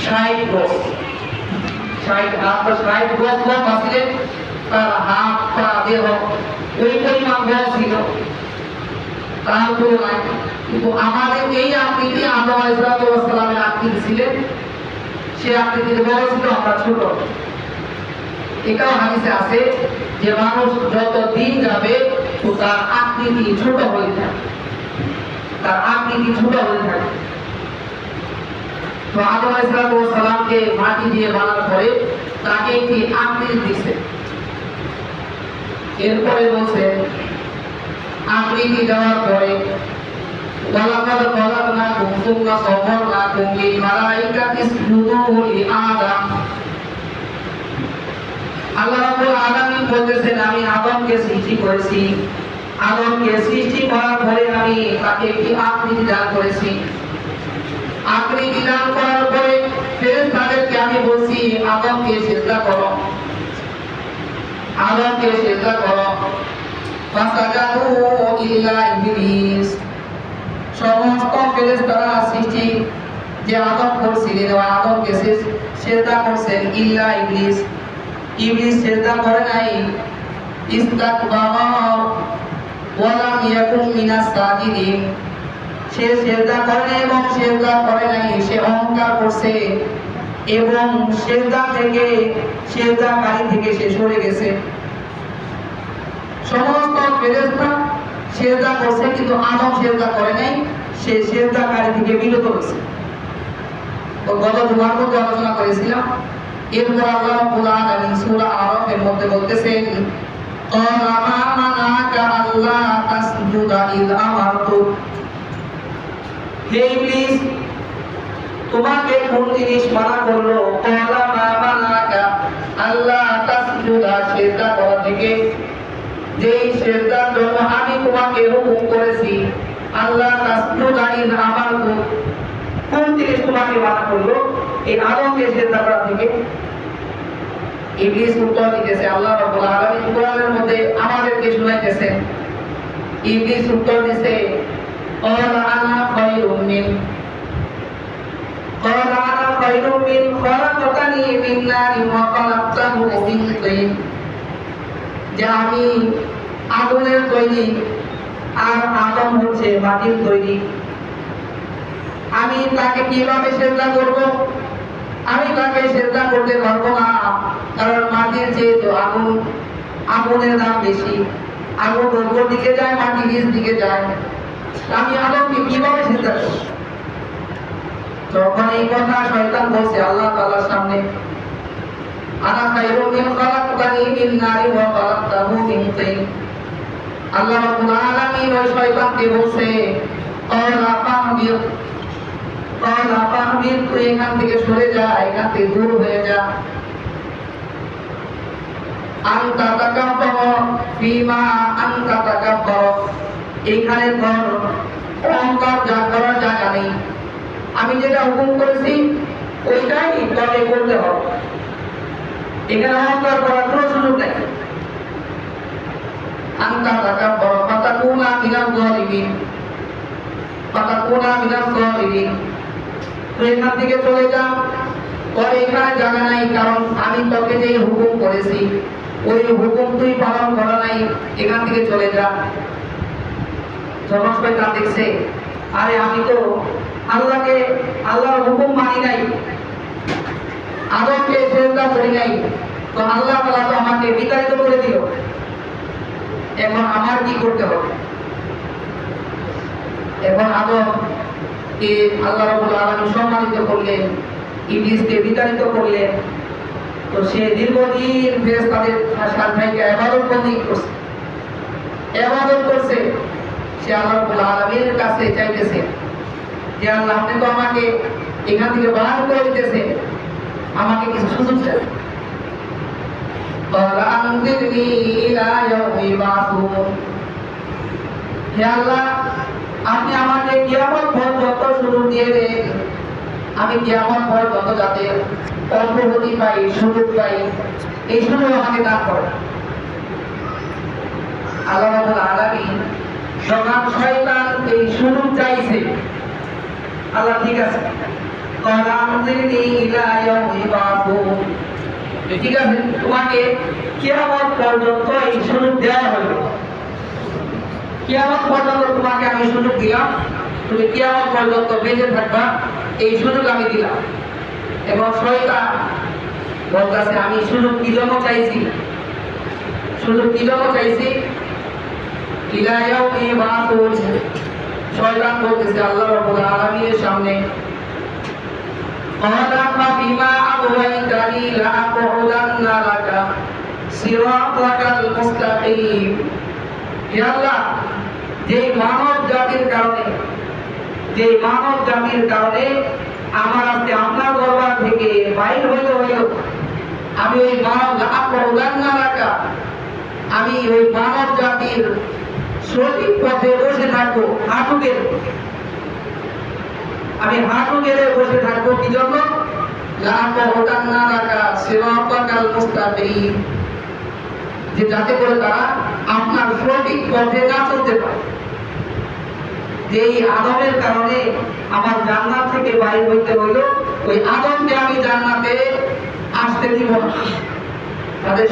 60 গজ, 60 হাত বা 60 গজ লম্বা ছিলেন, তার হাত পা দেহ ওই পরিমাণ বড় ছিল তার তুলনায়। কিন্তু আমাদের এই আকৃতি আদম আলাইহিস সালামের আকৃতি ছিলেন, সে আকৃতিতে বড় ছিল, আমরা ছোট। এটাও হাদিসে আছে যে মানুষ যত দিন যাবে তো তার আকৃতি ছোট হয়ে যায়, তার আকৃতি ছোট হয়ে থাকে। তো আদম আলাইহিস সালামকে মাটি দিয়ে বানানোর পরে তাকে একটি আকৃতি দিয়েছে। এরপরে বলছে আকৃতি দেওয়ার পরে ওয়ালাকাদ খালাকনাকুম সুম্মা সাওয়ারনাকুম লিল মালাইকাতি ইসজুদু লিআদম। আল্লাহ রাব্বুল আলামিন বলতেছেন, আমি আদমকে সৃষ্টি করেছি, আদমকে সৃষ্টি করার পরে আমি তাকে একটি আকৃতি দান করেছি। আকৃতি দান করার পরে ফেরেশতাদেরকে আমি বলছি আদমকে সিজদা করো, আদমকে সিজদা করো। ফাসাজাদু ইল্লা ইবলিস, সমস্ত ফেরেশতারা সৃষ্টি যে আদম করছিলেন ওই আদমকে সিজদা করছেন, ইল্লা ইবলিস, ইবলিস সিজদা করে নাই। ইস্তাকবারা ওয়া লাম ইয়াকুম মিনাস সাজিদিন, সে সিজদা করে নাই এবং সিজদা করে নাই, সে অহংকার করছে এবং সিজদাকারী থেকে সে সরে গেছে। সমস্ত ফেরেশতা সিজদা করছে কিন্তু আদম সিজদা করে নাই, সে সিজদাকারী থেকে বিরত হয়েছে। তো গত জুমার মধ্যে আলোচনা করেছিলাম। এরপর আল্লাহ রাব্বুল আলামিন সূরা আরাফের মধ্যে বলতেছেন, ক্বালা মা মানাকা আল্লা তাসজুদা ইয আমারতুক, হে ইবলিস তোমাকে কোন জিনিস মানা করলো? ক্বালা মা মানাকা আল্লা তাসজুদা, সিজদা করা থেকে, যেই সিজদার জন্য আমি তোমাকে হুকুম করেছি। আল্লাহ তাসজুদা ইয আমারতুক, কোন জিনিস তোমাকে মানা করলো? এই আদমকে সিজদা করা থেকে। ইবলিস উত্তর দিতেছে, আল্লাহ রাব্বুল আলামিন কোরআনের মধ্যে আমাদেরকে শুনাইতেছেন। ইবলিস উত্তর দিতেছে, ক্বালা আনা খায়রুম মিন, ক্বালা আনা খায়রুম মিন খালাকতানি মিন নারিন ওয়া খালাকতাহু মিন তিন, যে আমি আগুনের তৈরি আর আদম হচ্ছে মাটির তৈরি। আমি তাকে কিভাবে সিজদা করব? আমি তাকে সিজদা করতে পারবো না, কারণ মাটির চেয়ে তো আগুনের দাম বেশি। আগুন উপর দিকে যায়, মাটি নিচ দিকে যায়, আমি আদমকে কিভাবে সিজদা করব? যখন এই কথা শয়তান বলছে আল্লাহ তাআলার সামনে, আনা খায়রুম মিন খালাকতানি মিন নারিন ওয়া খালাকতাহু মিন তিন, আল্লাহ রাব্বুল আলামিন ওই শয়তানকে বলছে, ক্বালা ফাহবিত, ক্বালা ফাহবিত, তুই এখান থেকে সরে যা, এখান থেকে দূর হয়ে যা। আনতা তাকাব্বারু ফিমা আনতা তাকাব্বারু, এখানে তোর অহংকার যা করার জায়গা নেই। আমি যেটা হুকুম করেছি ওইটাই তোকে করতে হবে, এখানে অহংকার করার কোনো সুযোগ নেই। আনতা তাকাব্বারু ফাতাকুনা মিনাল যালিমিন, ফাতাকুনা মিনাল যালিমিন, তুই এখান থেকে চলে যা, তোর এখানে জায়গা নাই, কারণ আমি তোকে যে হুকুম করেছি ওই হুকুম তুই পালন করা নাই, এখান থেকে চলে যা। যখন শয়তান দেখছে আরে আমি তো আল্লাহর হুকুম মানি নাই, আদমকে সিজদা করি নাই, তো আল্লাহ তাআলা তো আমাকে বিতাড়িত করে দিল, এখন আমার কি করতে হবে? এখন আদমকে আল্লাহ রাব্বুল আলামিন সম্মানিত করলেন, ইবলিসকে বিতাড়িত করলেন। তো সে দীর্ঘদিন ফেরেশতাদের সাথে ইবাদত করছে। সে আল্লাহ রাব্বুল আলামিনের কাছে চাইতেছে যে আল্লাহ আপনি তো আমাকে এখান থেকে বার করে দিতেছেন, আমাকে কিছু সুযোগ দেন। ক্বালা আনজিরনি ইলা ইয়াউমি ইউবাসুন, হে আল্লাহ আপনি আমাকে কিয়ামত পর্যন্ত সুযোগ দিয়ে দেন, আমি কিয়ামত পর্যন্ত যাতে অগ্রগতি পাই, সুযোগ পাই, এই সুযোগ আমাকে দান করেন। আল্লাহ রাব্বুল আলামিন যখন শয়তান এই সুযোগ চাইছে, আল্লাহ ঠিক আছে ক্বালা আনজিরনি ইলা ইয়াউমি ইউবাসুন। ঠিক আছে, তোমাকে কিয়ামত পর্যন্ত এই সুযোগ দেওয়া হলো। কিয়ামত পর্যন্ত তোমাকে আমি সুযোগ দিলাম, তুমি কিয়ামত পর্যন্ত বেঁচে থাকবা, এই সুযোগ আমি দিলাম। এবং শয়তান বলতেছে আমি সুযোগ কি জন্য চাইছি, সুযোগ কি জন্য চাইছি, ইলা ইয়াউমি ইউবাসুন। শয়তান বলতেছে আল্লাহ রাব্বুল আলামিনের সামনে, ক্বালা ফাবিমা আগওয়াইতানি লাআকউদান্না লাকা সিরাতাকাল মুস্তাকিম। হে আল্লাহ, যে মানব জাতির কারণে আমার আজকে আপনার দরবার থেকে বাইর হইতে হইল, আমি ওই মানব লাআকউদান্না লাকা, আমি ওই মানব জাতির সঠিক পথে বসে থাকবো, হাঁটু গেড়ে, আমি হাঁটু গেড়ে বসে থাকবো। কি জন্য? লাআকউদান্না লাকা সিরাতাকাল মুস্তাকিম, যে যাতে করে তারা আপনার সঠিক পথে না চলতে পারে। যে এই আদমের কারণে আমার জান্নাত থেকে বাইর হইতে হইল, ওই আদমকে আমি জান্নাতে আসতে দিব না। তাদের